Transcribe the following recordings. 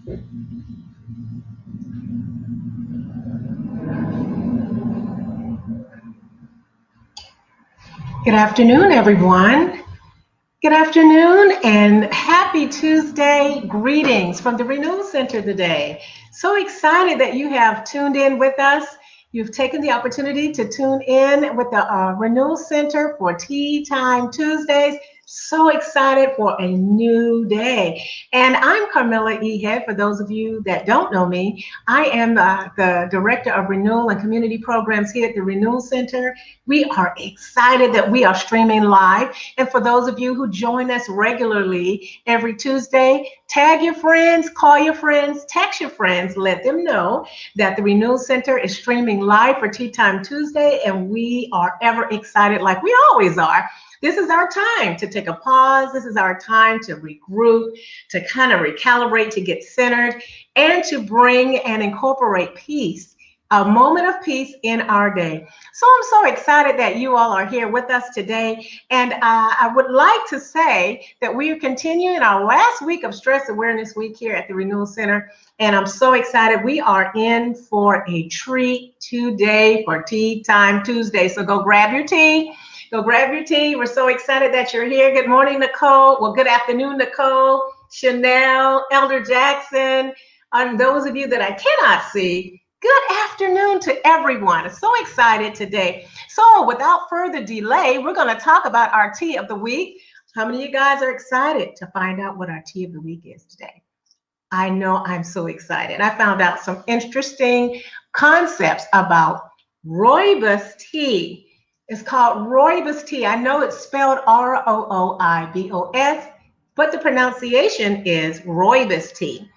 Good afternoon, everyone. Good afternoon and happy Tuesday. Greetings from the Renewal Center today. So excited that you have tuned in with us. You've taken the opportunity to tune in with the Renewal Center for Tea Time Tuesdays. So excited for a new day. And I'm Carmela E. Head. For those of you that don't know me, I am the Director of Renewal and Community Programs here at the Renewal Center. We are excited that we are streaming live. And for those of you who join us regularly every Tuesday, tag your friends, call your friends, text your friends, let them know that the Renewal Center is streaming live for Tea Time Tuesday, and we are ever excited like we always are. This is our time to take a pause. This is our time to regroup, to kind of recalibrate, to get centered, and to bring and incorporate peace, a moment of peace in our day. So I'm so excited that you all are here with us today. And I would like to say that we are continuing our last week of Stress Awareness Week here at the Renewal Center. And I'm so excited. We are in for a treat today for Tea Time Tuesday. So go grab your tea. Go grab your tea. We're so excited that you're here. Good morning, Nicole. Well, good afternoon, Nicole, Chanel, Elder Jackson, and those of you that I cannot see. Good afternoon to everyone. I'm so excited today. So without further delay, we're going to talk about our tea of the week. How many of you guys are excited to find out what our tea of the week is today? I know I'm so excited. I found out some interesting concepts about rooibos tea. It's called rooibos tea. I know it's spelled Rooibos, but the pronunciation is rooibos tea.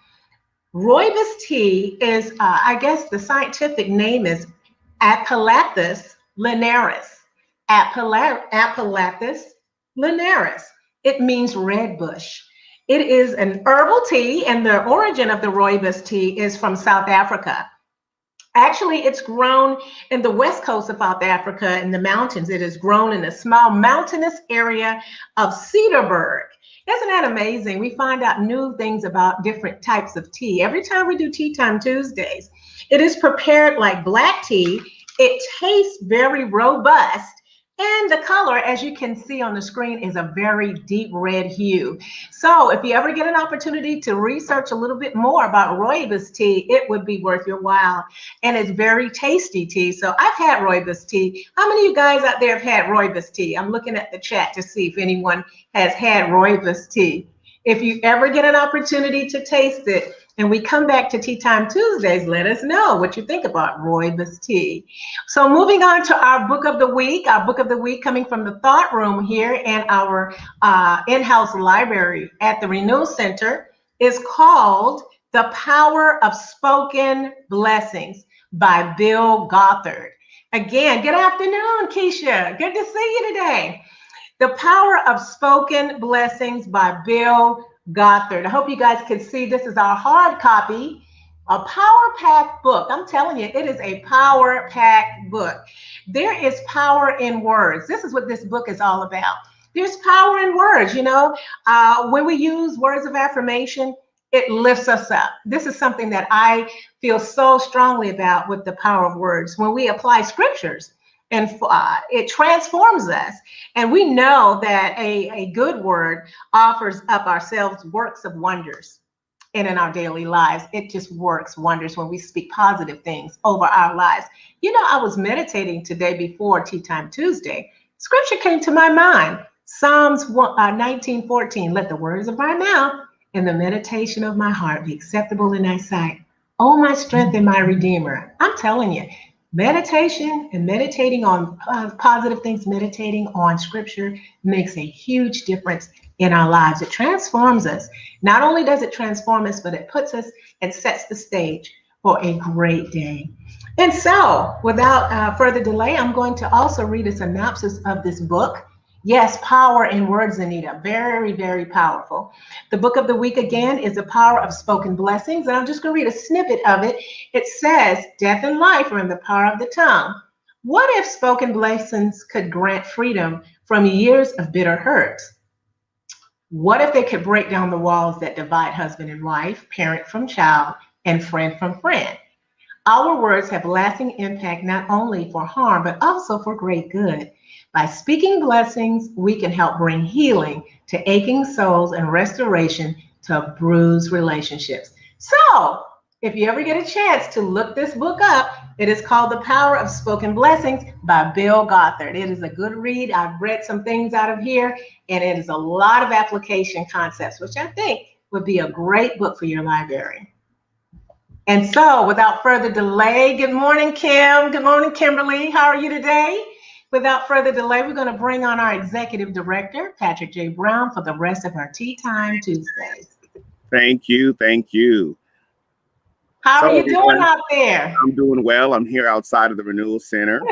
Rooibos tea is, I guess the scientific name is Apelathus linearis. Apelathus linearis. It means red bush. It is an herbal tea, and the origin of the rooibos tea is from South Africa. Actually, it's grown in the west coast of South Africa in the mountains. It is grown in a small mountainous area of Cedarburg. Isn't that amazing? We find out new things about different types of tea. Every time we do Tea Time Tuesdays, it is prepared like black tea. It tastes very robust. And the color, as you can see on the screen, is a very deep red hue. So if you ever get an opportunity to research a little bit more about rooibos tea, it would be worth your while. And it's very tasty tea. So I've had rooibos tea. How many of you guys out there have had rooibos tea? I'm looking at the chat to see if anyone has had rooibos tea. If you ever get an opportunity to taste it, and we come back to Tea Time Tuesdays, let us know what you think about rooibos tea. So moving on to our book of the week coming from the Thought Room here in our in-house library at the Renewal Center is called The Power of Spoken Blessings by Bill Gothard. Again, good afternoon, Keisha. Good to see you today. The Power of Spoken Blessings by Bill Gothard. I hope you guys can see this is our hard copy, a power-packed book. I'm telling you, it is a power-packed book. There is power in words. This is what this book is all about. There's power in words, you know. When we use words of affirmation, it lifts us up. This is something that I feel so strongly about with the power of words. When we apply scriptures, and it transforms us. And we know that a good word offers up ourselves works of wonders. And in our daily lives, it just works wonders when we speak positive things over our lives. You know, I was meditating today before Tea Time Tuesday. Scripture came to my mind. Psalms 19:14, let the words of my mouth and the meditation of my heart be acceptable in thy sight. Oh, my strength and my redeemer. I'm telling you, meditation and meditating on positive things, meditating on scripture makes a huge difference in our lives. It transforms us. Not only does it transform us, but it puts us and sets the stage for a great day. And so without further delay, I'm going to also read a synopsis of this book. Yes, power in words, Anita. Very, very powerful. The book of the week, again, is The Power of Spoken Blessings. And I'm just going to read a snippet of it. It says, death and life are in the power of the tongue. What if spoken blessings could grant freedom from years of bitter hurt? What if they could break down the walls that divide husband and wife, parent from child, and friend from friend? Our words have lasting impact not only for harm, but also for great good. By speaking blessings, we can help bring healing to aching souls and restoration to bruised relationships. So, if you ever get a chance to look this book up, it is called The Power of Spoken Blessings by Bill Gothard. It is a good read. I've read some things out of here, and it is a lot of application concepts, which I think would be a great book for your library. And so, without further delay, good morning, Kim. Good morning, Kimberly. How are you today? Without further delay, we're going to bring on our executive director, Patrick J. Brown, for the rest of our Tea Time Tuesdays. Thank you. Thank you. How are you doing out there? I'm doing well. I'm here outside of the Renewal Center.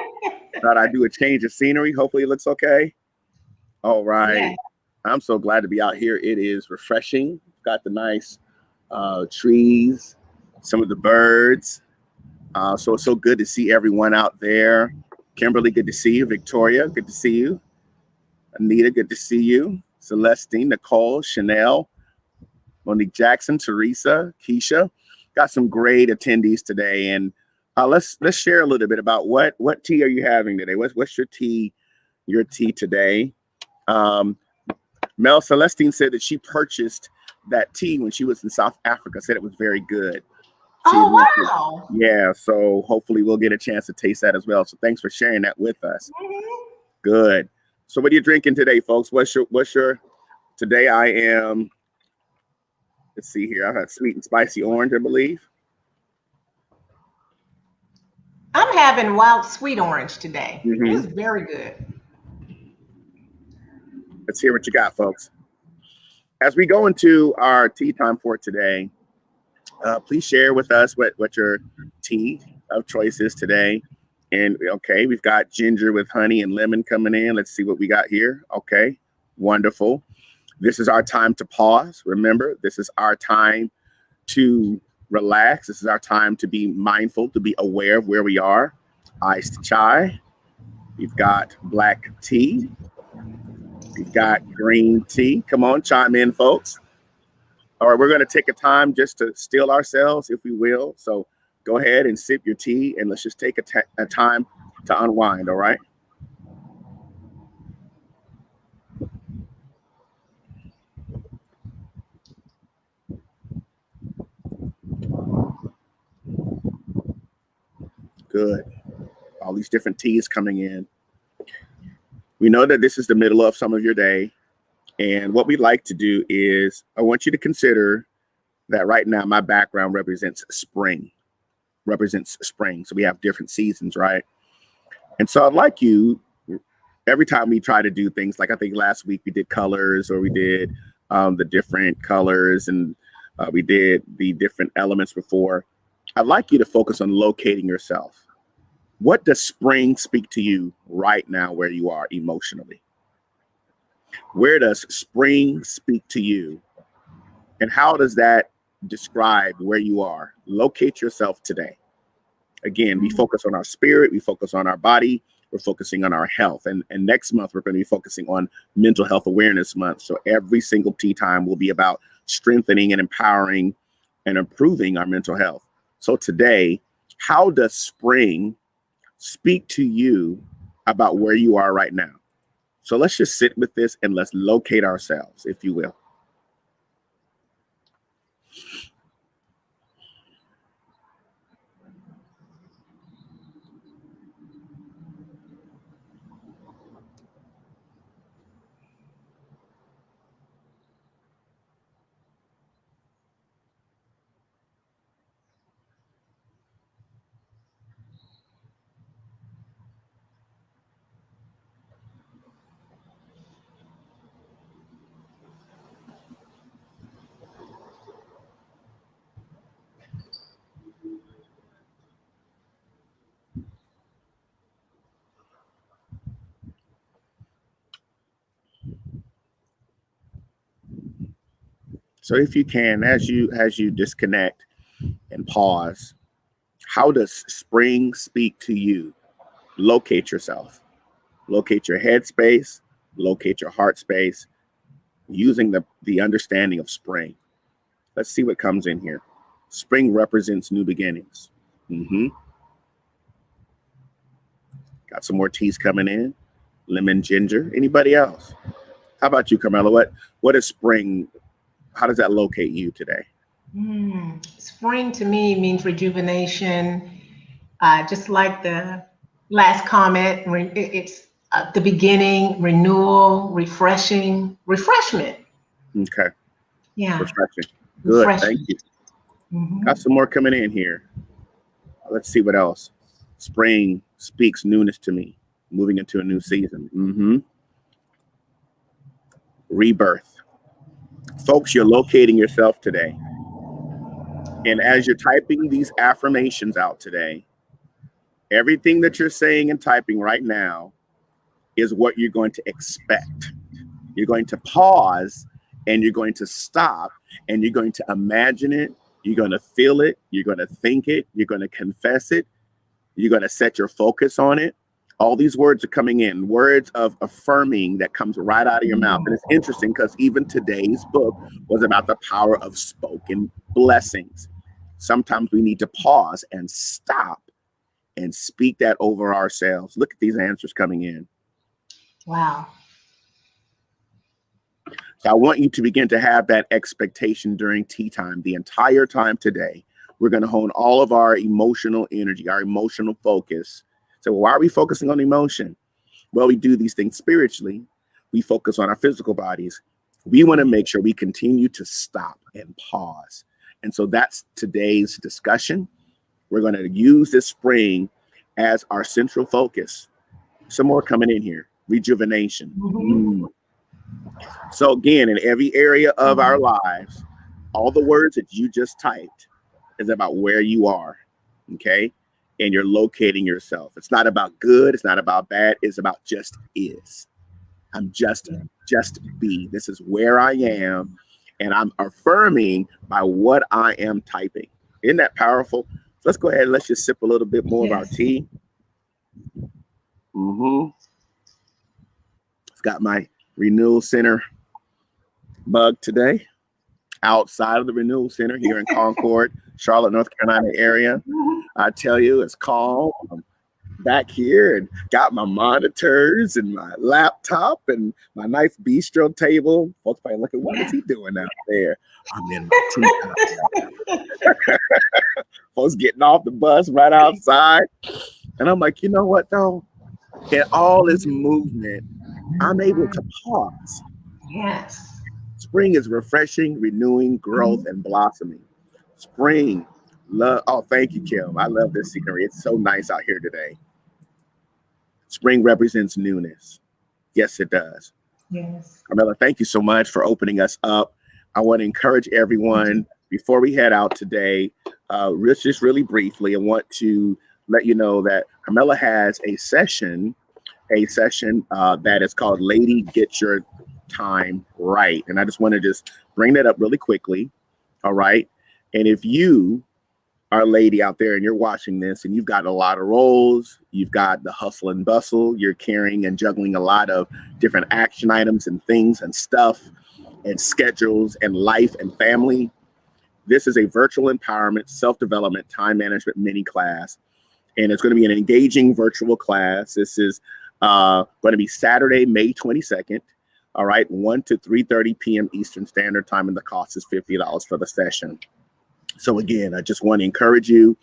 Thought I'd do a change of scenery. Hopefully it looks okay. All right. Yeah. I'm so glad to be out here. It is refreshing. Got the nice trees, some of the birds. So it's so good to see everyone out there. Kimberly, good to see you. Victoria, good to see you. Anita, good to see you. Celestine, Nicole, Chanel, Monique Jackson, Teresa, Keisha. Got some great attendees today, and let's share a little bit about what tea are you having today? What's your tea today? Mel Celestine said that she purchased that tea when she was in South Africa. Said it was very good. Oh, wow! Yeah, so hopefully we'll get a chance to taste that as well. So thanks for sharing that with us. Mm-hmm. Good. So what are you drinking today, folks? What's your? Today I am. Let's see here. I've had sweet and spicy orange, I believe. I'm having wild sweet orange today. Mm-hmm. It's very good. Let's hear what you got, folks. As we go into our tea time for today, please share with us what your tea of choice is today. And okay, we've got ginger with honey and lemon coming in. Let's see what we got here. Okay, wonderful. This is our time to pause. Remember, this is our time to relax. This is our time to be mindful, to be aware of where we are. Iced chai. We've got black tea. We've got green tea. Come on, chime in, folks. All right, we're going to take a time just to still ourselves, if we will. So go ahead and sip your tea, and let's just take a time to unwind, all right? Good. All these different teas coming in. We know that this is the middle of some of your day. And what we'd like to do is I want you to consider that right now my background represents spring. So we have different seasons, right? And so I'd like you, every time we try to do things, like I think last week we did colors, or we did the different colors, and we did the different elements before. I'd like you to focus on locating yourself. What does spring speak to you right now where you are emotionally? Where does spring speak to you? And how does that describe where you are? Locate yourself today. Again, we focus on our spirit, we focus on our body, we're focusing on our health. And next month, we're going to be focusing on Mental Health Awareness Month. So every single tea time will be about strengthening and empowering and improving our mental health. So today, how does spring speak to you about where you are right now? So let's just sit with this and let's locate ourselves, if you will. So if you can, as you disconnect and pause, how does spring speak to you? Locate yourself. Locate your head space, locate your heart space. using the understanding of spring. Let's see what comes in here. Spring represents new beginnings. Got some more teas coming in. Lemon, ginger. Anybody else? How about you, Carmela? What is spring? How does that locate you today? Spring to me means rejuvenation. Just like the last comment, it's the beginning, renewal, refreshing, refreshment. Okay. Yeah. Refreshing. Good. Refreshing. Thank you. Got some more coming in here. Let's see what else. Spring speaks newness to me. Moving into a new season. Rebirth. Folks, you're locating yourself today. And as you're typing these affirmations out today, everything that you're saying and typing right now is what you're going to expect. You're going to pause and you're going to stop and you're going to imagine it. You're going to feel it. You're going to think it. You're going to confess it. You're going to set your focus on it. All these words are coming in, words of affirming that comes right out of your mouth. And it's interesting because even today's book was about the power of spoken blessings. Sometimes we need to pause and stop and speak that over ourselves. Look at these answers coming in. Wow. So I want you to begin to have that expectation during tea time, the entire time today. We're going to hone all of our emotional energy, our emotional focus. So why are we focusing on emotion? Well, we do these things spiritually. We focus on our physical bodies. We want to make sure we continue to stop and pause. And so that's today's discussion. We're going to use this spring as our central focus. Some more coming in here. Rejuvenation. So again, in every area of our lives, all the words that you just typed is about where you are. Okay. And you're locating yourself. It's not about good. It's not about bad. It's about just is. I'm just be. This is where I am. And I'm affirming by what I am typing. Isn't that powerful? So let's go ahead and let's just sip a little bit more of our tea. It's got my Renewal Center mug today. Outside of the Renewal Center here in Concord, Charlotte, North Carolina area. I tell you, it's calm. I'm back here and got my monitors and my laptop and my nice bistro table. Folks probably looking, what is he doing out there? I'm in my tea time. Folks getting off the bus right outside. And I'm like, you know what, though? In all this movement, I'm able to pause. Yes. Spring is refreshing, renewing, growth, and blossoming. Spring, love. Oh, thank you, Kim. I love this scenery. It's so nice out here today. Spring represents newness. Yes, it does. Yes. Carmela, thank you so much for opening us up. I want to encourage everyone before we head out today, just really briefly, I want to let you know that Carmela has a session that is called Lady Get Your Time Right. And I just want to just bring that up really quickly. All right. And if you are a lady out there and you're watching this and you've got a lot of roles, you've got the hustle and bustle, you're carrying and juggling a lot of different action items and things and stuff and schedules and life and family. This is a virtual empowerment, self-development, time management mini class. And it's going to be an engaging virtual class. This is going to be Saturday, May 22nd. All right, 1 to 3:30 p.m. Eastern Standard Time, and the cost is $50 for the session. So again, I just want to encourage you,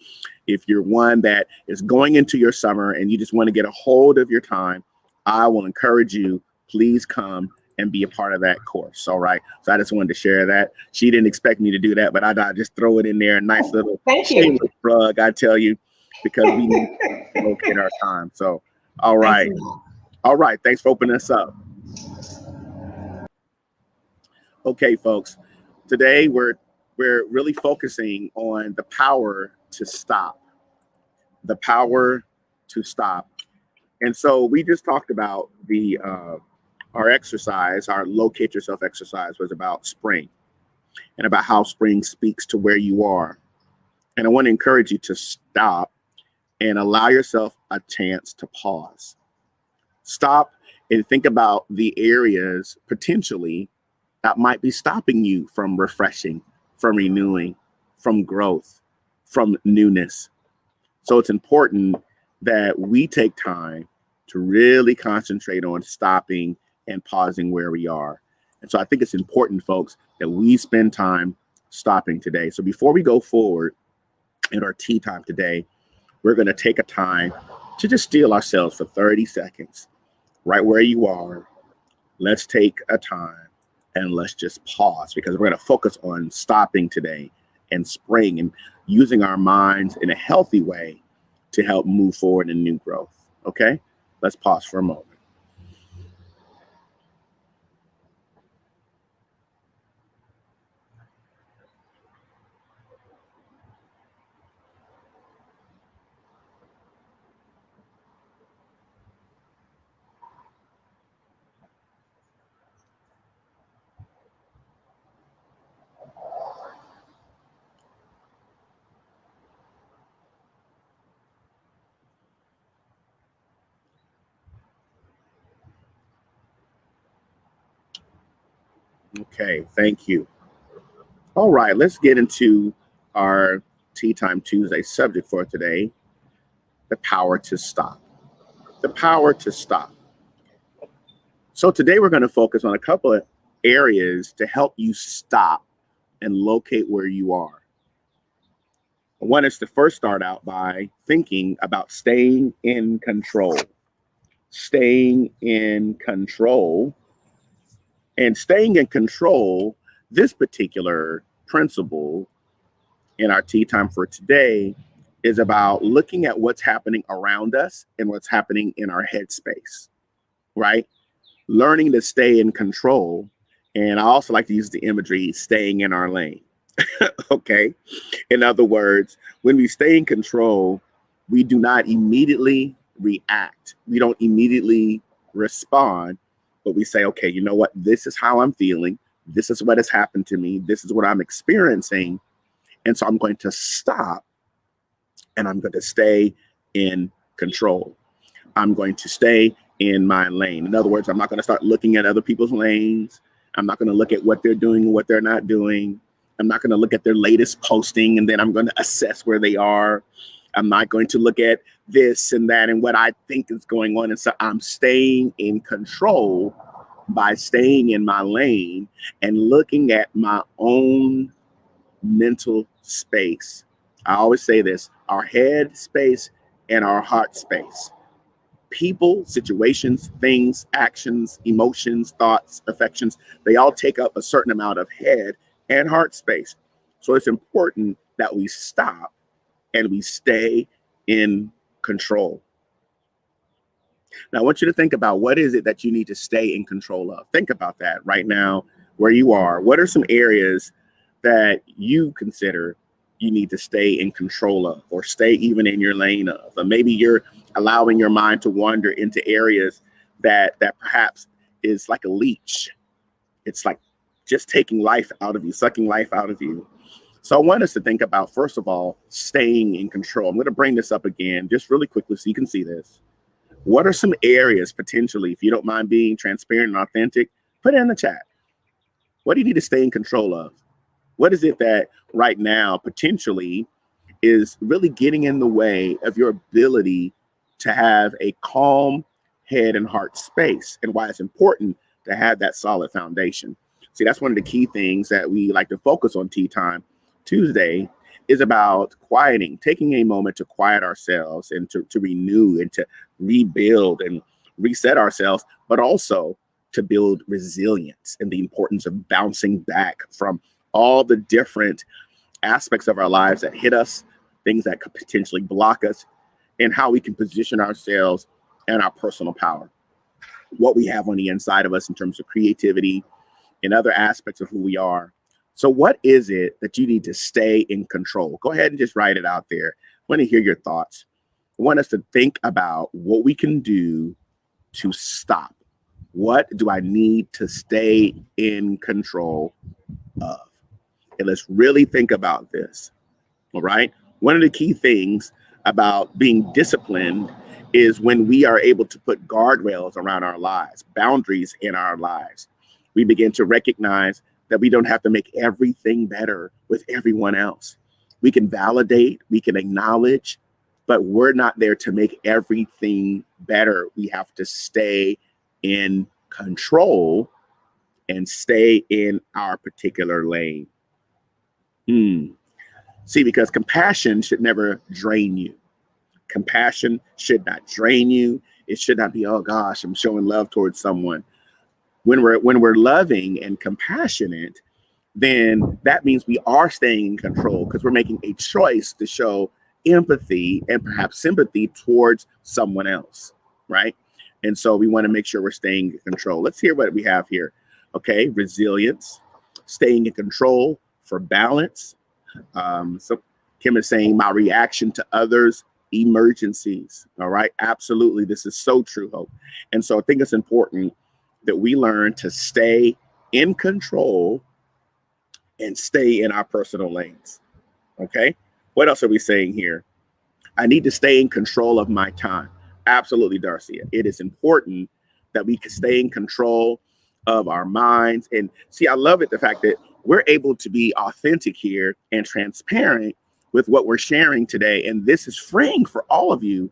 if you're one that is going into your summer and you just want to get a hold of your time, I will encourage you, please come and be a part of that course. All right. So I just wanted to share that. She didn't expect me to do that, but I just throw it in there. Nice little shameless plug, I tell you, because we need to locate our time. So, all right. All right. Thanks for opening us up. Okay, folks, today we're really focusing on the power to stop, the power to stop. And so we just talked about our exercise, our locate yourself exercise was about spring and about how spring speaks to where you are. And I want to encourage you to stop and allow yourself a chance to pause. Stop and think about the areas potentially that might be stopping you from refreshing, from renewing, from growth, from newness. So it's important that we take time to really concentrate on stopping and pausing where we are. And so I think it's important, folks, that we spend time stopping today. So before we go forward in our tea time today, we're going to take a time to just still ourselves for 30 seconds, right where you are. Let's take a time and let's just pause, because we're going to focus on stopping today and spraying and using our minds in a healthy way to help move forward in new growth. Okay, let's pause for a moment. Okay, thank you. All right, let's get into our Tea Time Tuesday subject for today: the power to stop. The power to stop. So today we're going to focus on a couple of areas to help you stop and locate where you are. One is to first start out by thinking about staying in control. Staying in control. And staying in control, this particular principle in our tea time for today is about looking at what's happening around us and what's happening in our headspace, right? Learning to stay in control. And I also like to use the imagery, staying in our lane. Okay. In other words, when we stay in control, we do not immediately react. We don't immediately respond, but we say, okay, you know what? This is how I'm feeling. This is what has happened to me. This is what I'm experiencing. And so I'm going to stop and I'm going to stay in control. I'm going to stay in my lane. In other words, I'm not going to start looking at other people's lanes. I'm not going to look at what they're doing and what they're not doing. I'm not going to look at their latest posting and then I'm going to assess where they are. I'm not going to look at this and that and what I think is going on. And so I'm staying in control by staying in my lane and looking at my own mental space. I always say this: our head space and our heart space. People, situations, things, actions, emotions, thoughts, affections, they all take up a certain amount of head and heart space. So it's important that we stop and we stay in control. Now, I want you to think about, what is it that you need to stay in control of? Think about that right now, where you are. What are some areas that you consider you need to stay in control of, or stay even in your lane of? Or maybe you're allowing your mind to wander into areas that perhaps is like a leech. It's like just taking life out of you, sucking life out of you. So I want us to think about, first of all, staying in control. I'm going to bring this up again just really quickly so you can see this. What are some areas potentially, if you don't mind being transparent and authentic, put it in the chat. What do you need to stay in control of? What is it that right now potentially is really getting in the way of your ability to have a calm head and heart space, and why it's important to have that solid foundation? See, that's one of the key things that we like to focus on Tea Time Tuesday, is about quieting, taking a moment to quiet ourselves and to renew and to rebuild and reset ourselves, but also to build resilience and the importance of bouncing back from all the different aspects of our lives that hit us, things that could potentially block us, and how we can position ourselves and our personal power, what we have on the inside of us in terms of creativity and other aspects of who we are. So what is it that you need to stay in control? Go ahead and just write it out there. I want to hear your thoughts. I want us to think about what we can do to stop. What do I need to stay in control of? And let's really think about this. All right. One of the key things about being disciplined is when we are able to put guardrails around our lives, boundaries in our lives. We begin to recognize that we don't have to make everything better with everyone else. We can validate, we can acknowledge, but we're not there to make everything better. We have to stay in control and stay in our particular lane. See, because compassion should never drain you. Compassion should not drain you. It should not be, oh gosh, I'm showing love towards someone. When we're loving and compassionate, then that means we are staying in control because we're making a choice to show empathy and perhaps sympathy towards someone else, right? And so we want to make sure we're staying in control. Let's hear what we have here. Okay, resilience, staying in control for balance. So Kim is saying my reaction to others' emergencies. All right, absolutely. This is so true, Hope. And so I think it's important that we learn to stay in control and stay in our personal lanes. Okay, what else are we saying here? I need to stay in control of my time. Absolutely, Darcy. It is important that we can stay in control of our minds. And see, I love it, the fact that we're able to be authentic here and transparent with what we're sharing today. And this is freeing for all of you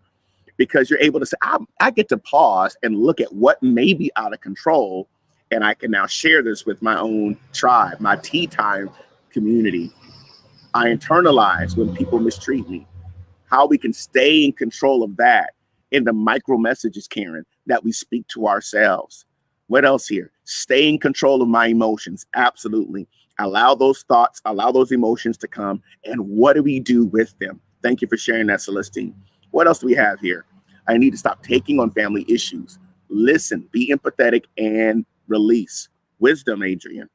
because you're able to say, I get to pause and look at what may be out of control. And I can now share this with my own tribe, my tea time community. I internalize when people mistreat me, how we can stay in control of that in the micro messages, Karen, that we speak to ourselves. What else here? Stay in control of my emotions. Absolutely. Allow those thoughts, allow those emotions to come. And what do we do with them? Thank you for sharing that, Celestine. What else do we have here? I need to stop taking on family issues. Listen, be empathetic and release. Wisdom, Adrian.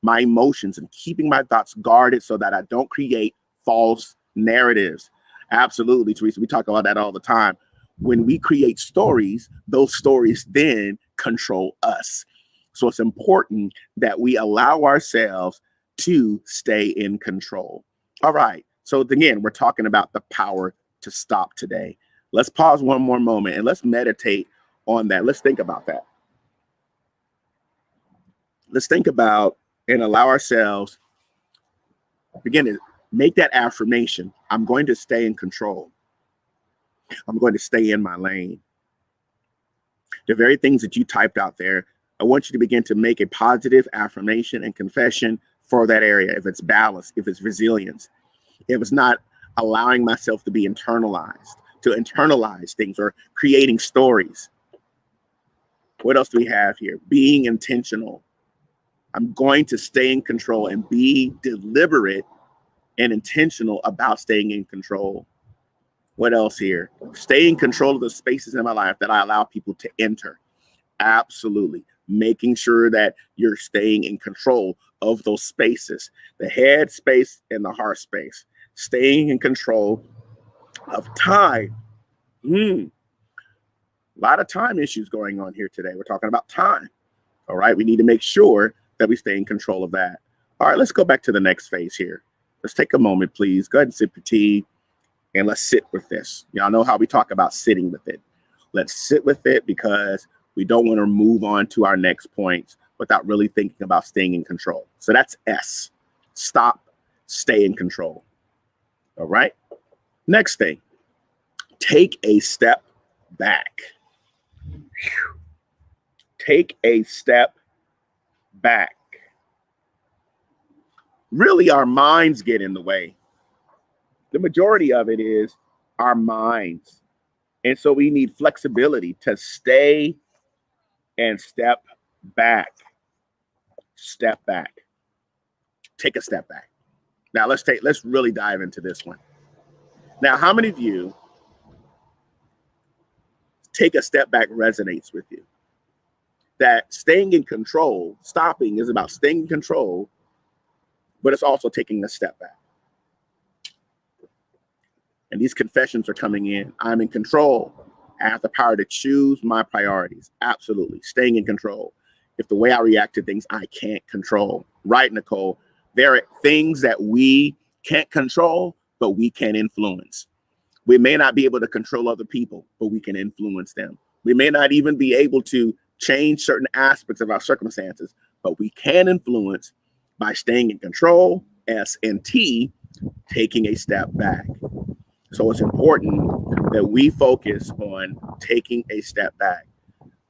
My emotions and keeping my thoughts guarded so that I don't create false narratives. Absolutely, Teresa. We talk about that all the time. When we create stories, those stories then control us. So it's important that we allow ourselves to stay in control. All right. So again, we're talking about the power to stop today. Let's pause one more moment and let's meditate on that. Let's think about that. Let's think about and allow ourselves, begin to make that affirmation. I'm going to stay in control. I'm going to stay in my lane. The very things that you typed out there, I want you to begin to make a positive affirmation and confession for that area. If it's balance, if it's resilience, if it's not allowing myself to be internalized, to internalize things or creating stories. What else do we have here? Being intentional. I'm going to stay in control and be deliberate and intentional about staying in control. What else here? Stay in control of the spaces in my life that I allow people to enter. Absolutely. Making sure that you're staying in control of those spaces, the head space and the heart space. Staying in control of time. A lot of time issues going on here today. We're talking about time. All right. We need to make sure that we stay in control of that. All right. Let's go back to the next phase here. Let's take a moment, please. Go ahead and sip your tea and let's sit with this. Y'all know how we talk about sitting with it. Let's sit with it because we don't want to move on to our next points without really thinking about staying in control. So that's S. Stop, stay in control. All right. Next thing, take a step back. Take a step back. Really, our minds get in the way. The majority of it is our minds. And so we need flexibility to stay and step back. Step back. Take a step back. Now let's really dive into this one. Now, how many of you take a step back resonates with you? That staying in control, stopping is about staying in control, but it's also taking a step back. And these confessions are coming in. I'm in control. I have the power to choose my priorities. Absolutely. Staying in control. If the way I react to things, I can't control. Right, Nicole? There are things that we can't control, but we can influence. We may not be able to control other people, but we can influence them. We may not even be able to change certain aspects of our circumstances, but we can influence by staying in control, S, and T, taking a step back. So it's important that we focus on taking a step back.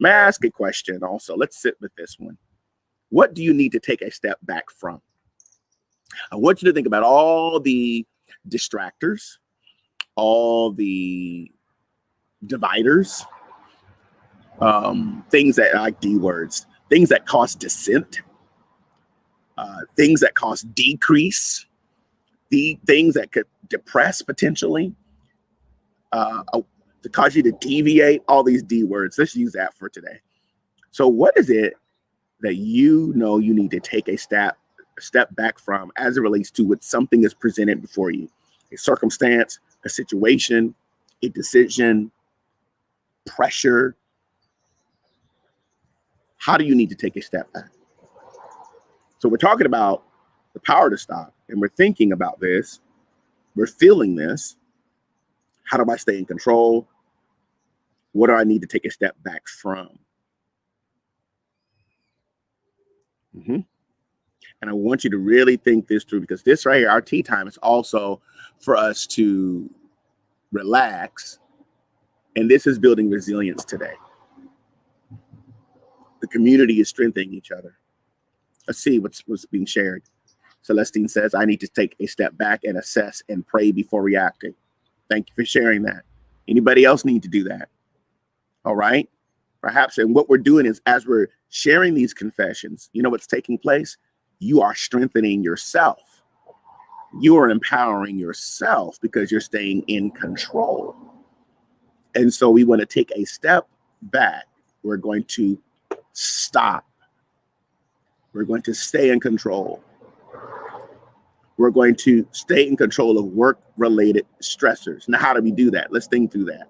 May I ask a question also? Let's sit with this one. What do you need to take a step back from? I want you to think about all the distractors, all the dividers, things that, like D words, things that cause dissent, things that cause decrease, the things that could depress potentially, to cause you to deviate, all these D words. Let's use that for today. So what is it that you know you need to take a step back from as it relates to what something is presented before you? A circumstance, a situation, a decision, pressure. How do you need to take a step back? So we're talking about the power to stop, and we're thinking about this. We're feeling this. How do I stay in control? What do I need to take a step back from? And I want you to really think this through, because this right here, our tea time, is also for us to relax. And this is building resilience today. The community is strengthening each other. Let's see what's being shared. Celestine says, I need to take a step back and assess and pray before reacting. Thank you for sharing that. Anybody else need to do that? All right. Perhaps, and what we're doing is, as we're sharing these confessions, you know what's taking place? You are strengthening yourself. You are empowering yourself because you're staying in control. And so we want to take a step back. We're going to stop. We're going to stay in control. We're going to stay in control of work-related stressors. Now, how do we do that? Let's think through that.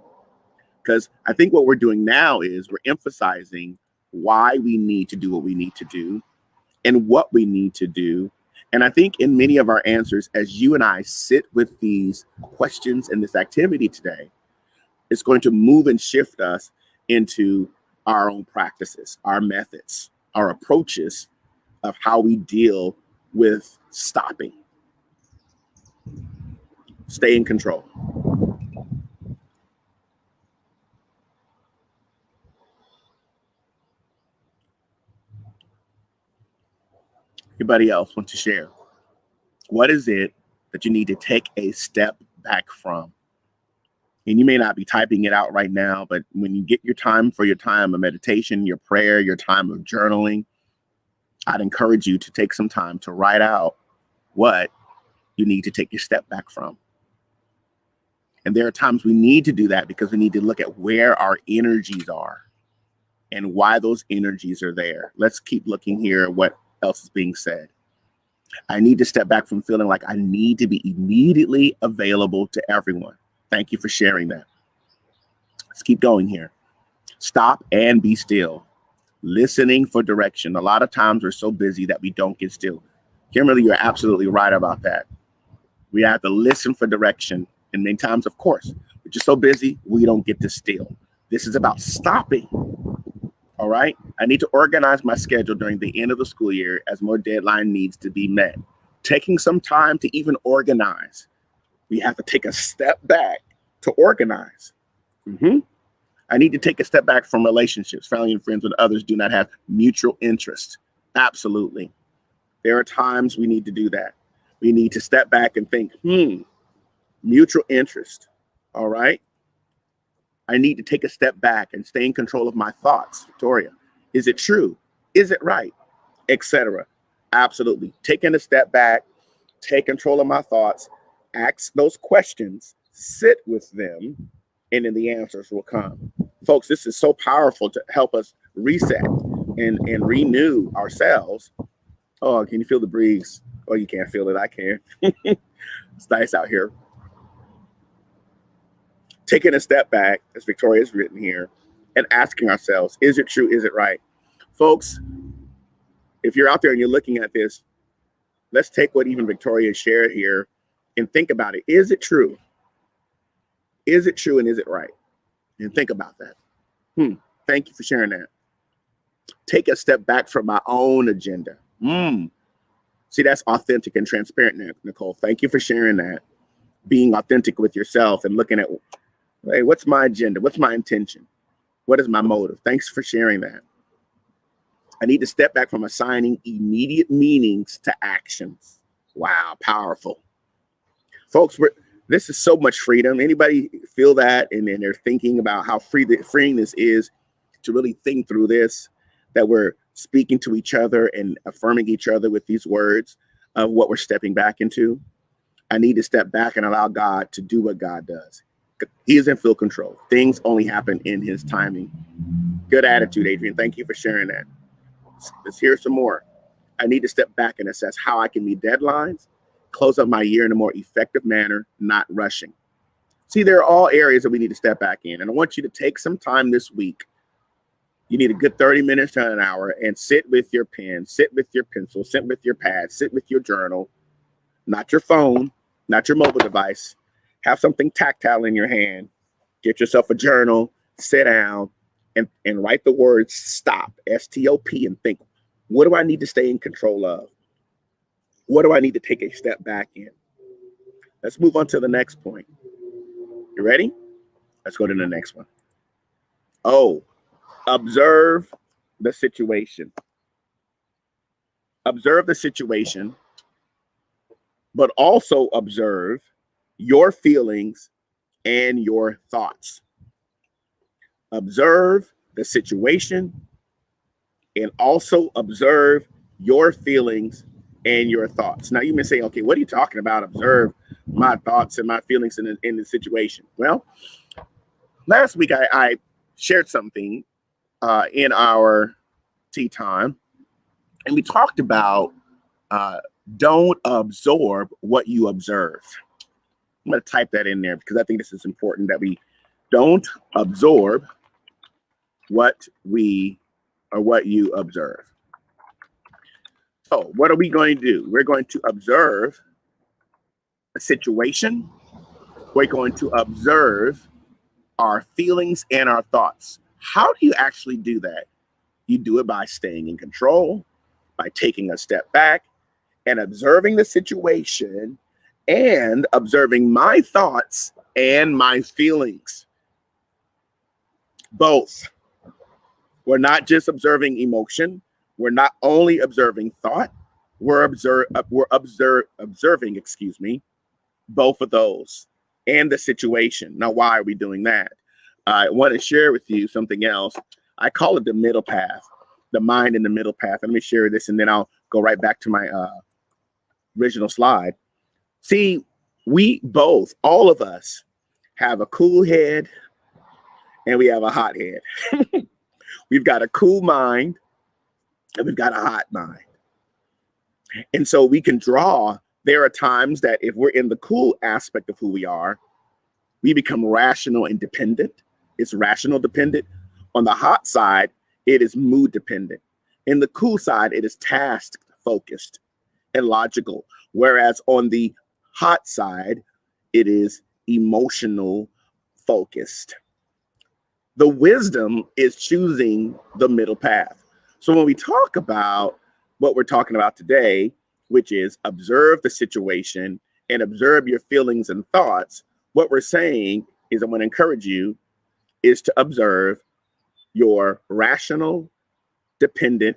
Because I think what we're doing now is we're emphasizing why we need to do what we need to do and what we need to do. And I think in many of our answers, as you and I sit with these questions and this activity today, it's going to move and shift us into our own practices, our methods, our approaches of how we deal with stopping. Stay in control. Anybody else want to share? What is it that you need to take a step back from? And you may not be typing it out right now, but when you get your time of meditation, your prayer, your time of journaling, I'd encourage you to take some time to write out what you need to take your step back from. And there are times we need to do that because we need to look at where our energies are and why those energies are there. Let's keep looking here at what else is being said. I need to step back from feeling like I need to be immediately available to everyone. Thank you for sharing that. Let's keep going here. Stop and be still. Listening for direction. A lot of times we're so busy that we don't get still. Kimberly, you're absolutely right about that. We have to listen for direction. And many times, of course, we're just so busy, we don't get to still. This is about stopping. All right. I need to organize my schedule during the end of the school year as more deadline needs to be met. Taking some time to even organize. We have to take a step back to organize. I need to take a step back from relationships, family and friends when others do not have mutual interest. Absolutely. There are times we need to do that. We need to step back and think, mutual interest. All right. I need to take a step back and stay in control of my thoughts. Victoria, is it true? Is it right? Etc. Absolutely. Taking a step back, take control of my thoughts, ask those questions, sit with them, and then the answers will come. Folks, this is so powerful to help us reset and renew ourselves. Oh, can you feel the breeze? Oh, you can't feel it. I can. It's nice out here. Taking a step back, as Victoria's written here, and asking ourselves, is it true? Is it right? Folks, if you're out there and you're looking at this, let's take what even Victoria shared here and think about it. Is it true? Is it true and is it right? And think about that. Thank you for sharing that. Take a step back from my own agenda. See, that's authentic and transparent, Nicole. Thank you for sharing that. Being authentic with yourself and looking at, hey, what's my agenda? What's my intention? What is my motive? Thanks for sharing that. I need to step back from assigning immediate meanings to actions. Wow, powerful. Folks, this is so much freedom. Anybody feel that? And then they're thinking about how freeing this is to really think through this, that we're speaking to each other and affirming each other with these words of what we're stepping back into. I need to step back and allow God to do what God does. He is in full control. Things only happen in his timing. Good attitude, Adrian. Thank you for sharing that. Let's hear some more. I need to step back and assess how I can meet deadlines, close up my year in a more effective manner, not rushing. See, there are all areas that we need to step back in. And I want you to take some time this week. You need a good 30 minutes to an hour and sit with your pen, sit with your pencil, sit with your pad, sit with your journal, not your phone, not your mobile device. Have something tactile in your hand. Get yourself a journal, sit down, and write the words stop, S-T-O-P, and think, what do I need to stay in control of? What do I need to take a step back in? Let's move on to the next point. You ready? Let's go to the next one. Oh, observe the situation. Observe the situation, but also observe your feelings and your thoughts. Observe the situation and also observe your feelings and your thoughts. Now you may say, okay, what are you talking about? Observe my thoughts and my feelings in the situation. Well, last week I shared something in our tea time, and we talked about don't absorb what you observe. I'm going to type that in there because I think this is important, that we don't absorb what you observe. So what are we going to do? We're going to observe a situation. We're going to observe our feelings and our thoughts. How do you actually do that? You do it by staying in control, by taking a step back and observing the situation and observing my thoughts and my feelings. Both. We're not just observing emotion. We're not only observing thought. We're observing, both of those and the situation. Now, why are we doing that? I want to share with you something else. I call it the middle path, the mind in the middle path. Let me share this, and then I'll go right back to my original slide. See, we both, all of us, have a cool head and we have a hot head. We've got a cool mind and we've got a hot mind. And so we can draw. There are times that if we're in the cool aspect of who we are, we become rational and dependent. It's rational dependent. On the hot side, it is mood dependent. In the cool side, it is task focused and logical. Whereas on the hot side, it is emotional focused. The wisdom is choosing the middle path. So when we talk about what we're talking about today, which is observe the situation and observe your feelings and thoughts, what we're saying is, I'm going to encourage you, is to observe your rational, dependent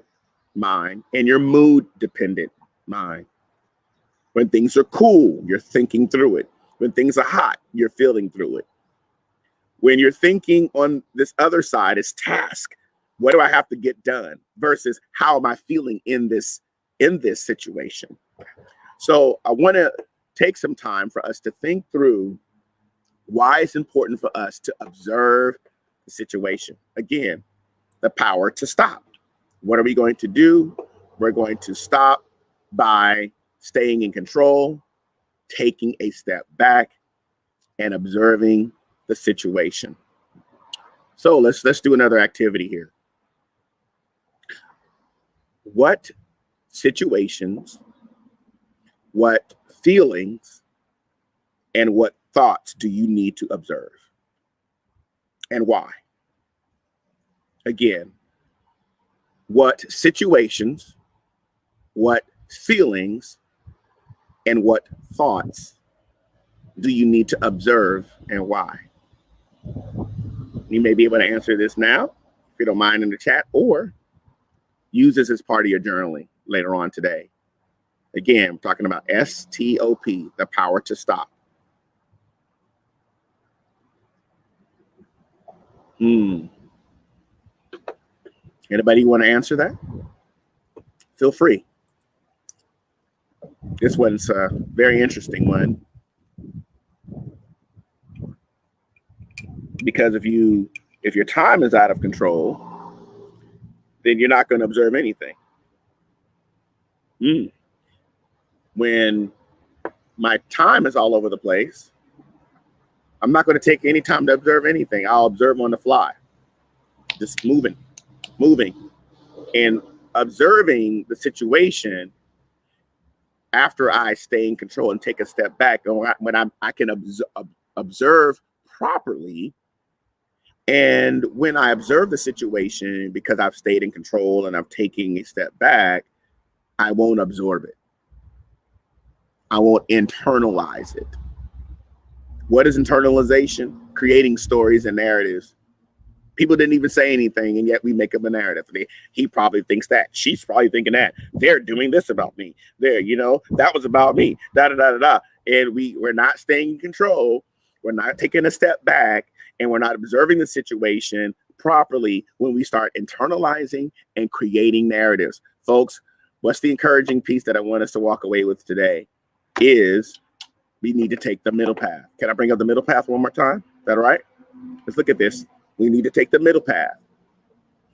mind and your mood dependent mind. When things are cool, you're thinking through it. When things are hot, you're feeling through it. When you're thinking on this other side, is task. What do I have to get done versus how am I feeling in this situation? So I want to take some time for us to think through why it's important for us to observe the situation. Again, the power to stop. What are we going to do? We're going to stop by staying in control, taking a step back, and observing the situation. So let's do another activity here. What situations, what feelings, and what thoughts do you need to observe? And why? Again, what situations, what feelings, and what thoughts do you need to observe and why? You may be able to answer this now, if you don't mind, in the chat, or use this as part of your journaling later on today. Again, I'm talking about STOP, the power to stop. Anybody want to answer that? Feel free. This one's a very interesting one, because if your time is out of control, then you're not going to observe anything. When my time is all over the place, I'm not going to take any time to observe anything. I'll observe on the fly, just moving, and observing the situation. After I stay in control and take a step back, when I can observe properly, and when I observe the situation, because I've stayed in control and I'm taking a step back, I won't absorb it. I won't internalize it. What is internalization? Creating stories and narratives. People didn't even say anything, and yet we make up a narrative. He probably thinks that. She's probably thinking that. They're doing this about me. That was about me. And we're not staying in control. We're not taking a step back, and we're not observing the situation properly when we start internalizing and creating narratives. Folks, what's the encouraging piece that I want us to walk away with today is we need to take the middle path. Can I bring up the middle path one more time? Is that all right? Let's look at this. We need to take the middle path.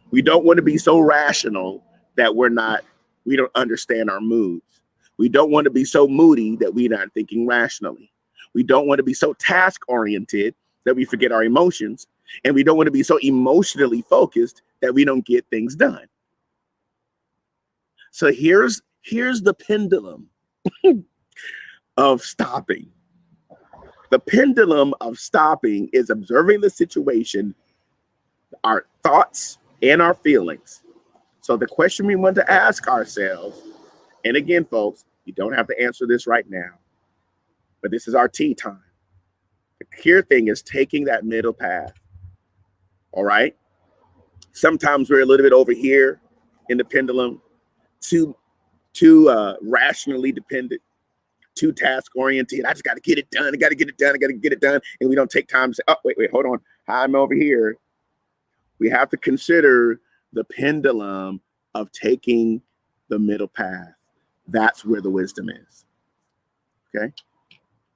We don't want to be so rational that we don't understand our moods. We don't want to be so moody that we're not thinking rationally. We don't want to be so task-oriented that we forget our emotions. And we don't want to be so emotionally focused that we don't get things done. So here's the pendulum of stopping. The pendulum of stopping is observing the situation, our thoughts, and our feelings. So the question we want to ask ourselves, and again, folks, you don't have to answer this right now, but this is our tea time. The key thing is taking that middle path. All right. Sometimes we're a little bit over here in the pendulum, too rationally dependent, too task oriented. I just got to get it done. I got to get it done. And we don't take time to say, oh, wait, hold on. I'm over here. We have to consider the pendulum of taking the middle path. That's where the wisdom is. Okay.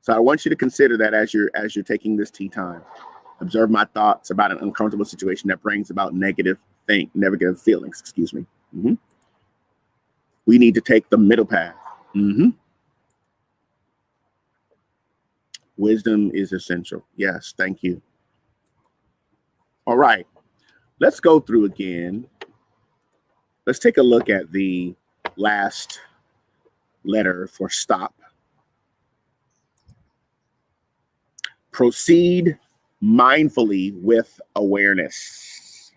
So I want you to consider that as you're taking this tea time. Observe my thoughts about an uncomfortable situation that brings about negative feelings. Excuse me. We need to take the middle path. Wisdom is essential. Yes, thank you. All right, let's go through again. Let's take a look at the last letter for stop. Proceed mindfully with awareness.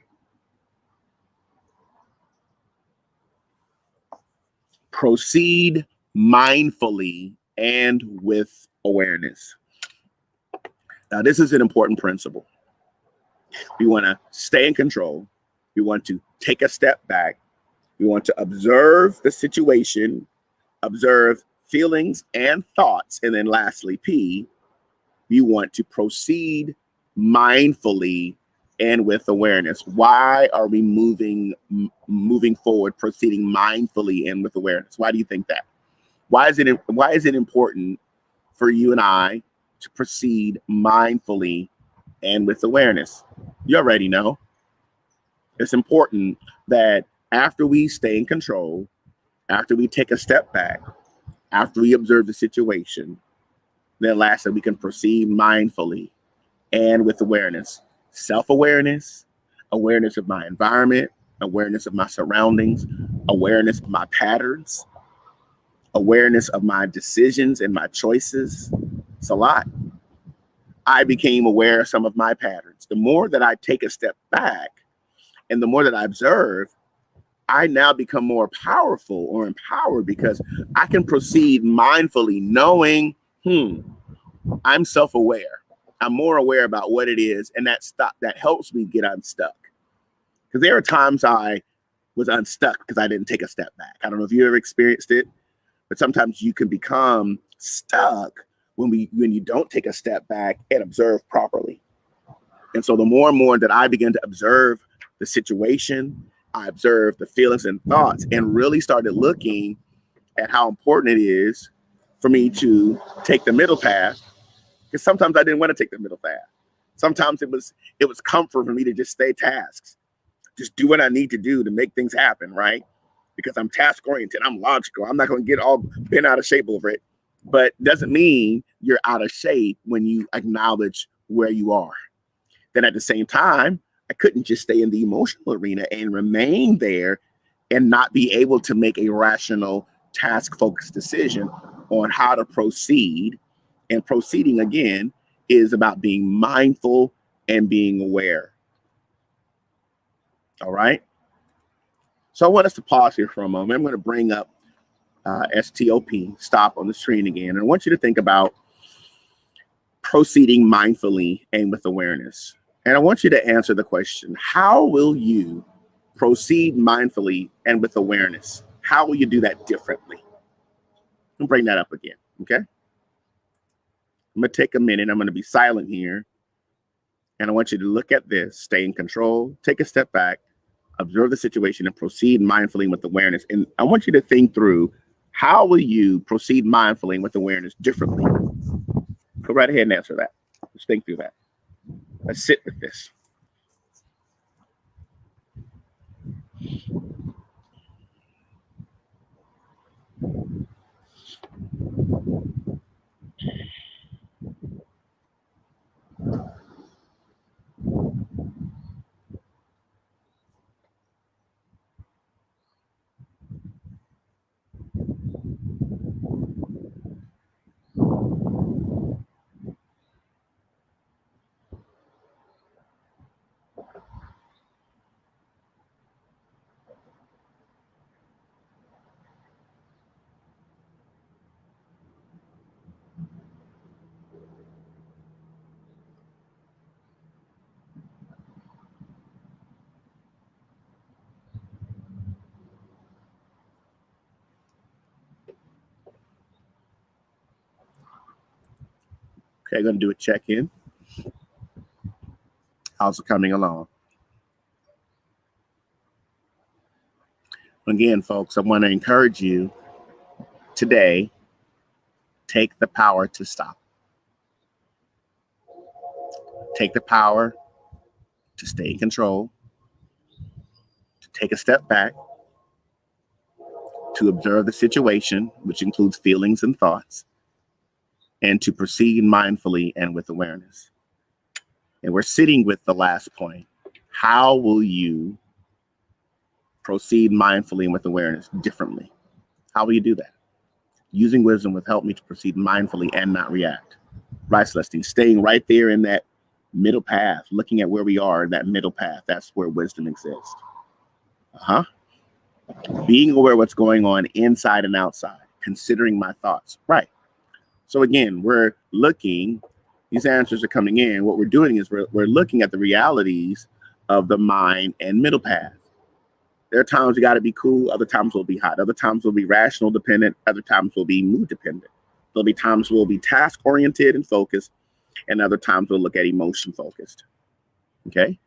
Proceed mindfully and with awareness. Now, this is an important principle. We want to stay in control. We want to take a step back. We want to observe the situation, observe feelings and thoughts. And then lastly, P, we want to proceed mindfully and with awareness. Why are we moving forward, proceeding mindfully and with awareness? Why do you think that? Why is it important for you and I to proceed mindfully and with awareness? You already know. It's important that after we stay in control, after we take a step back, after we observe the situation, then lastly, we can proceed mindfully and with awareness. Self-awareness, awareness of my environment, awareness of my surroundings, awareness of my patterns, awareness of my decisions and my choices. It's a lot. I became aware of some of my patterns. The more that I take a step back and the more that I observe, I now become more powerful or empowered because I can proceed mindfully, knowing, I'm self-aware. I'm more aware about what it is, and that helps me get unstuck. Because there are times I was unstuck because I didn't take a step back. I don't know if you ever experienced it, but sometimes you can become stuck when you don't take a step back and observe properly. And so the more and more that I begin to observe the situation, I observed the feelings and thoughts and really started looking at how important it is for me to take the middle path, because sometimes I didn't want to take the middle path. Sometimes it was comfort for me to just stay tasks, just do what I need to do to make things happen, right? Because I'm task oriented, I'm logical. I'm not going to get all bent out of shape over it. But doesn't mean you're out of shape when you acknowledge where you are. Then at the same time, I couldn't just stay in the emotional arena and remain there and not be able to make a rational, task-focused decision on how to proceed. And proceeding, again, is about being mindful and being aware. All right? So I want us to pause here for a moment. I'm going to bring up STOP, stop on the screen again. And I want you to think about proceeding mindfully and with awareness. And I want you to answer the question, how will you proceed mindfully and with awareness? How will you do that differently? I'll bring that up again, okay? I'm going to take a minute. I'm going to be silent here. And I want you to look at this, stay in control, take a step back, observe the situation, and proceed mindfully with awareness. And I want you to think through, how will you proceed mindfully with awareness differently? Go right ahead and answer that. Let's think through that. Let's sit with this. Okay, I'm going to do a check-in. How's it coming along? Again, folks, I want to encourage you today, take the power to stop. Take the power to stay in control, to take a step back, to observe the situation, which includes feelings and thoughts, and to proceed mindfully and with awareness. And we're sitting with the last point. How will you proceed mindfully and with awareness differently? How will you do that? Using wisdom will help me to proceed mindfully and not react. Right, Celestine? Staying right there in that middle path, looking at where we are in that middle path. That's where wisdom exists. Being aware of what's going on inside and outside, considering my thoughts. Right. So again, we're looking, these answers are coming in. What we're doing is we're looking at the realities of the mind and middle path. There are times we got to be cool. Other times we'll be hot. Other times we'll be rational dependent. Other times we'll be mood dependent. There'll be times we'll be task oriented and focused. And other times we'll look at emotion focused. Okay.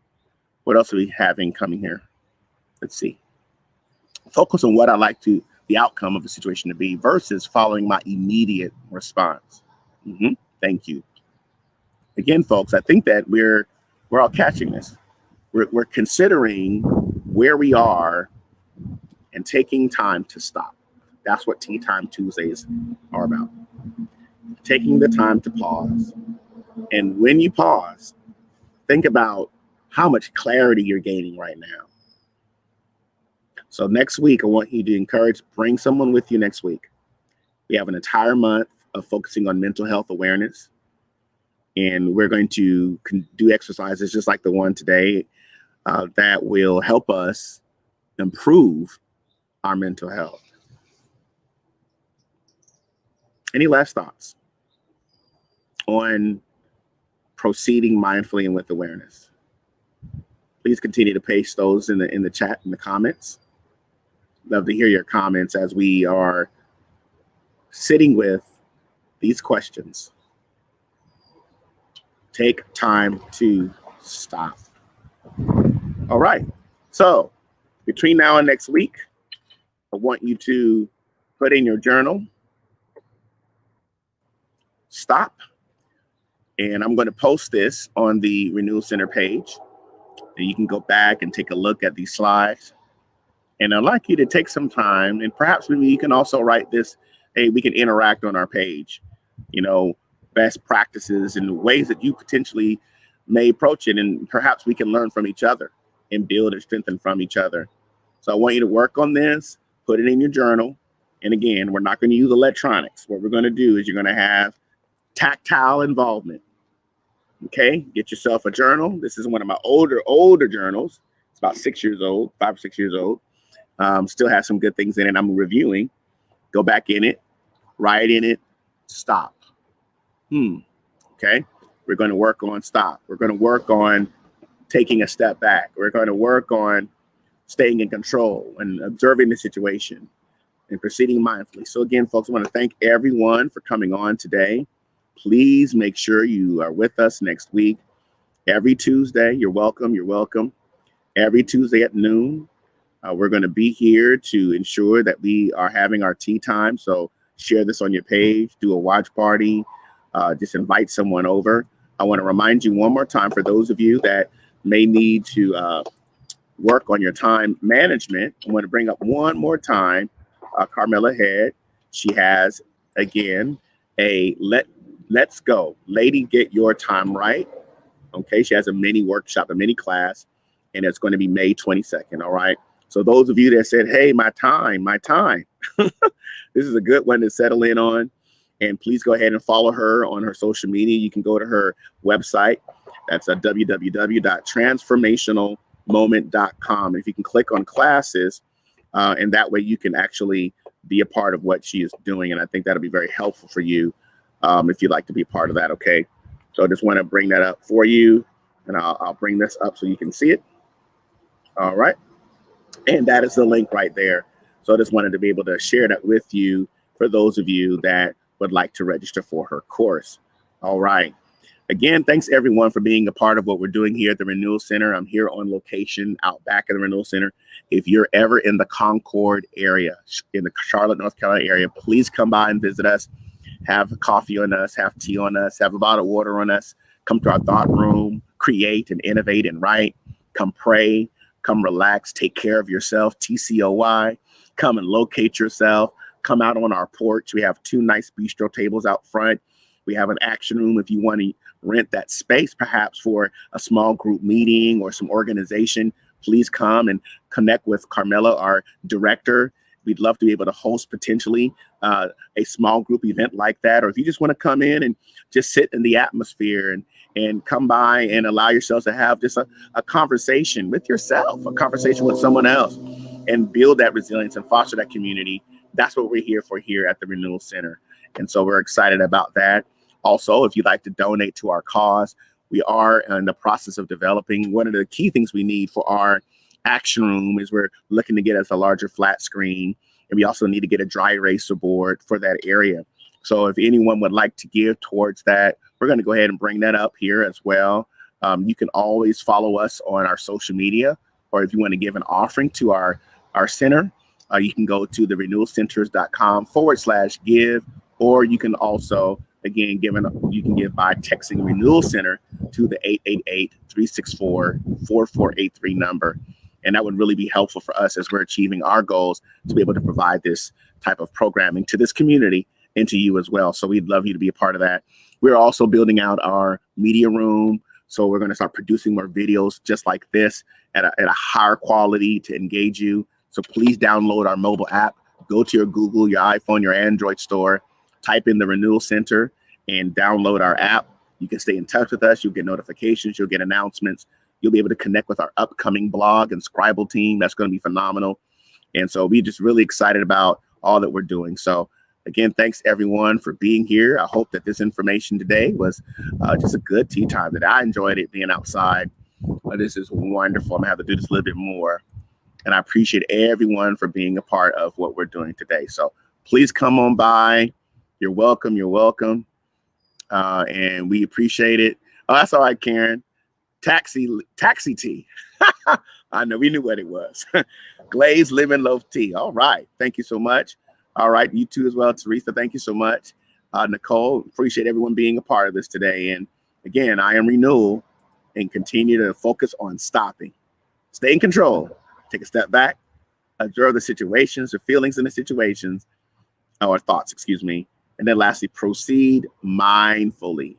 What else are we having coming here? Let's see. Focus on what I like the outcome of a situation to be versus following my immediate response. Thank you. Again, folks, I think that we're all catching this. We're considering where we are and taking time to stop. That's what Tea Time Tuesdays are about. Taking the time to pause. And when you pause, think about how much clarity you're gaining right now. So next week, I want you to bring someone with you next week. We have an entire month of focusing on mental health awareness. And we're going to do exercises just like the one today that will help us improve our mental health. Any last thoughts on proceeding mindfully and with awareness? Please continue to paste those in the chat, in the comments. Love to hear your comments as we are sitting with these questions. Take time to stop. All right. So between now and next week, I want you to put in your journal, stop. And I'm going to post this on the Renewal Center page. And you can go back and take a look at these slides. And I'd like you to take some time, and perhaps maybe you can also write this, hey, we can interact on our page, best practices and ways that you potentially may approach it. And perhaps we can learn from each other and build and strengthen from each other. So I want you to work on this, put it in your journal. And again, we're not going to use electronics. What we're going to do is you're going to have tactile involvement. Okay, get yourself a journal. This is one of my older journals. It's about 6 years old, 5 or 6 years old. Still has some good things in it. I'm reviewing. Go back in it, write in it, stop. Okay, we're going to work on stop. We're going to work on taking a step back. We're going to work on staying in control and observing the situation and proceeding mindfully. So again, folks, I want to thank everyone for coming on today. Please make sure you are with us next week. Every Tuesday, you're welcome. You're welcome. Every Tuesday at noon, we're going to be here to ensure that we are having our tea time. So share this on your page, do a watch party, just invite someone over. I want to remind you one more time, for those of you that may need to work on your time management, I want to bring up one more time Carmela Head. She has, again, a Let's Go, Lady Get Your Time Right. Okay, she has a mini workshop, a mini class, and it's going to be May 22nd. All right. So those of you that said, hey, my time, this is a good one to settle in on. And please go ahead and follow her on her social media. You can go to her website. That's www.transformationalmoment.com. If you can click on classes, and that way you can actually be a part of what she is doing. And I think that'll be very helpful for you if you'd like to be a part of that. Okay. So I just want to bring that up for you, and I'll bring this up so you can see it. All right. And that is the link right there. So I just wanted to be able to share that with you for those of you that would like to register for her course. All right. Again, thanks everyone for being a part of what we're doing here at the Renewal Center. I'm here on location out back of the Renewal Center. If you're ever in the Concord area, in the Charlotte, North Carolina area, please come by and visit us. Have coffee on us, have tea on us, have a bottle of water on us. Come to our thought room, create and innovate and write. Come pray, come relax, take care of yourself, TCOY. Come and locate yourself. Come out on our porch. We have 2 nice bistro tables out front. We have an action room if you want to rent that space, perhaps for a small group meeting or some organization. Please come and connect with Carmela, our director. We'd love to be able to host potentially a small group event like that. Or if you just want to come in and just sit in the atmosphere and come by and allow yourselves to have just a conversation with yourself, a conversation with someone else, and build that resilience and foster that community. That's what we're here for here at the Renewal Center. And so we're excited about that. Also, if you'd like to donate to our cause, we are in the process of developing. One of the key things we need for our action room is we're looking to get us a larger flat screen. And we also need to get a dry eraser board for that area. So if anyone would like to give towards that, we're going to go ahead and bring that up here as well. You can always follow us on our social media, or if you want to give an offering to our center, you can go to therenewalcenters.com/give, or you can also, again, you can give by texting Renewal Center to the 888-364-4483 number. And that would really be helpful for us as we're achieving our goals to be able to provide this type of programming to this community and to you as well. So we'd love you to be a part of that. We're also building out our media room. So we're going to start producing more videos just like this at a higher quality to engage you. So please download our mobile app. Go to your Google, your iPhone, your Android store, type in the Renewal Center and download our app. You can stay in touch with us. You'll get notifications. You'll get announcements You'll be able to connect with our upcoming blog and Scribble team. That's going to be phenomenal. And so we're just really excited about all that we're doing. So again, thanks everyone for being here. I hope that this information today was just a good tea time, that I enjoyed it being outside. This is wonderful. I'm gonna have to do this a little bit more. And I appreciate everyone for being a part of what we're doing today. So please come on by. You're welcome. You're welcome. And we appreciate it. Oh, that's all right, Karen. Taxi tea. I know, we knew what it was. Glazed lemon loaf tea. All right. Thank you so much. All right. You too as well, Teresa. Thank you so much. Nicole, appreciate everyone being a part of this today. And again, I am Renewal, and continue to focus on stopping. Stay in control. Take a step back. Observe the situations, the feelings in the situations, or thoughts, excuse me. And then lastly, proceed mindfully.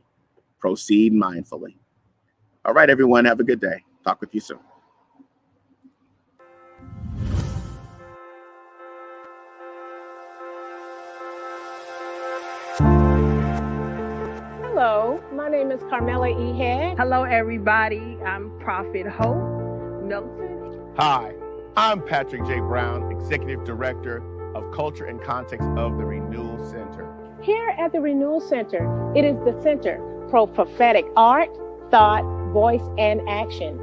Proceed mindfully. All right, everyone. Have a good day. Talk with you soon. Hello, my name is Carmela E. Head. Hello, everybody. I'm Prophet Hope Milton. Hi, I'm Patrick J. Brown, Executive Director of Culture and Context of the Renewal Center. Here at the Renewal Center, it is the center for prophetic art, thought, voice, and action.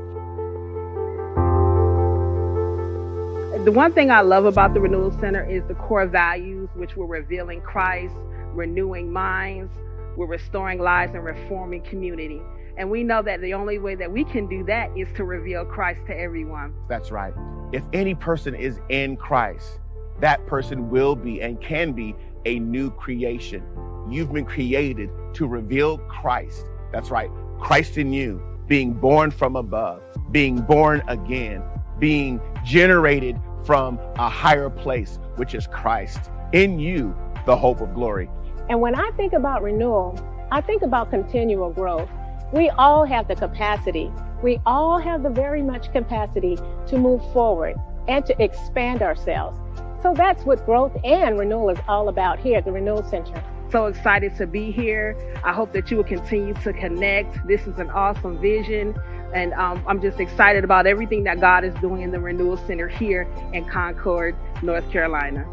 The one thing I love about the Renewal Center is the core values, which we're revealing Christ, renewing minds, we're restoring lives, and reforming community. And we know that the only way that we can do that is to reveal Christ to everyone. That's right. If any person is in Christ, that person will be and can be a new creation. You've been created to reveal Christ. That's right. Christ in you, being born from above, being born again, being generated from a higher place, which is Christ. In you, the hope of glory. And when I think about renewal, I think about continual growth. We all have the capacity. We all have the very much capacity to move forward and to expand ourselves. So that's what growth and renewal is all about here at the Renewal Center. So excited to be here. I hope that you will continue to connect. This is an awesome vision. And I'm just excited about everything that God is doing in the Renewal Center here in Concord, North Carolina.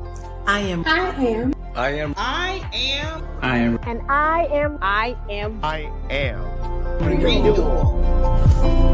I am. And I am Renewal.